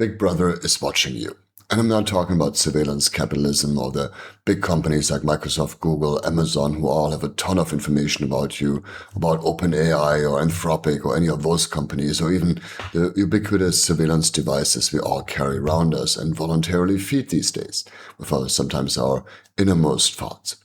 Big Brother is watching you. And I'm not talking about surveillance capitalism or the big companies like Microsoft, Google, Amazon, who all have a ton of information about you, about OpenAI or Anthropic or any of those companies, or even the ubiquitous surveillance devices we all carry around us and voluntarily feed these days, with sometimes our innermost thoughts.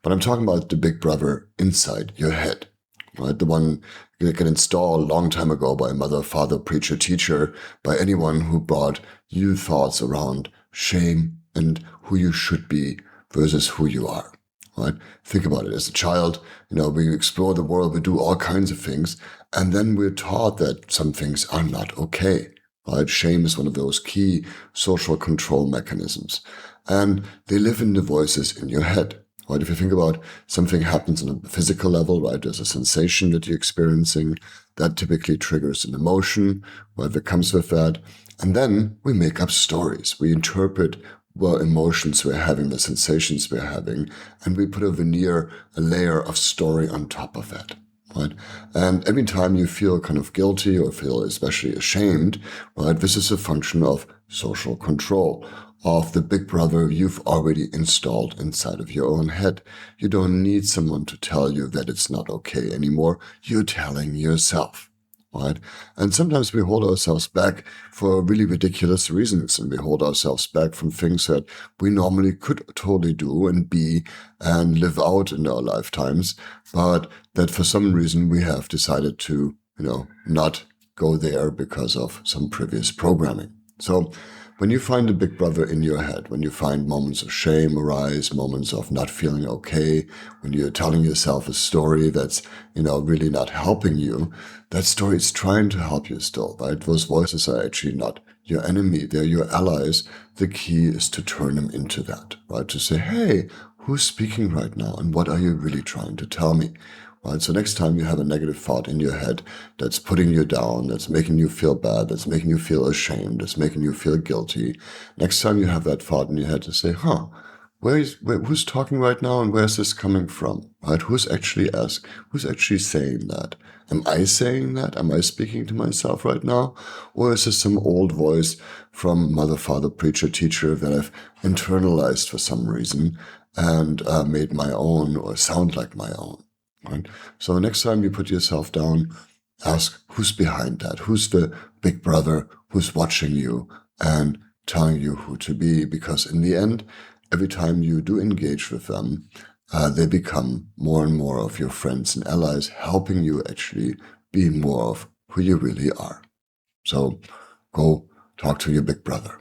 But I'm talking about the Big Brother inside your head. Right? The one that got installed a long time ago by a mother, father, preacher, teacher, by anyone who brought you thoughts around shame and who you should be versus who you are. Right? Think about it. As a child, we explore the world, we do all kinds of things, and then we're taught that some things are not okay. Right? Shame is one of those key social control mechanisms. And they live in the voices in your head. Right? If you think about something happens on a physical level, right? There's a sensation that you're experiencing that typically triggers an emotion, right? That comes with that. And then we make up stories. We interpret what emotions we're having, the sensations we're having, and we put a veneer, a layer of story on top of that. Right? And every time you feel kind of guilty or feel especially ashamed, right? This is a function of social control, of the Big Brother you've already installed inside of your own head. You don't need someone to tell you that it's not okay anymore. You're telling yourself, right? And sometimes we hold ourselves back for really ridiculous reasons, and we hold ourselves back from things that we normally could totally do and be and live out in our lifetimes, but that for some reason we have decided to, not go there because of some previous programming. So when you find a Big Brother in your head, when you find moments of shame arise, moments of not feeling okay, when you're telling yourself a story that's, really not helping you, that story is trying to help you still, right? Those voices are actually not your enemy. They're your allies. The key is to turn them into that, right? To say, hey, who's speaking right now? And what are you really trying to tell me? Right? So next time you have a negative thought in your head that's putting you down, that's making you feel bad, that's making you feel ashamed, that's making you feel guilty, next time you have that thought in your head to say, who's talking right now and where's this coming from? Right? Who's actually saying that? Am I saying that? Am I speaking to myself right now? Or is this some old voice from mother, father, preacher, teacher that I've internalized for some reason and made my own or sound like my own? Right? So next time you put yourself down, ask who's behind that? Who's the Big Brother who's watching you and telling you who to be? Because in the end, every time you do engage with them, they become more and more of your friends and allies, helping you actually be more of who you really are. So go talk to your Big Brother.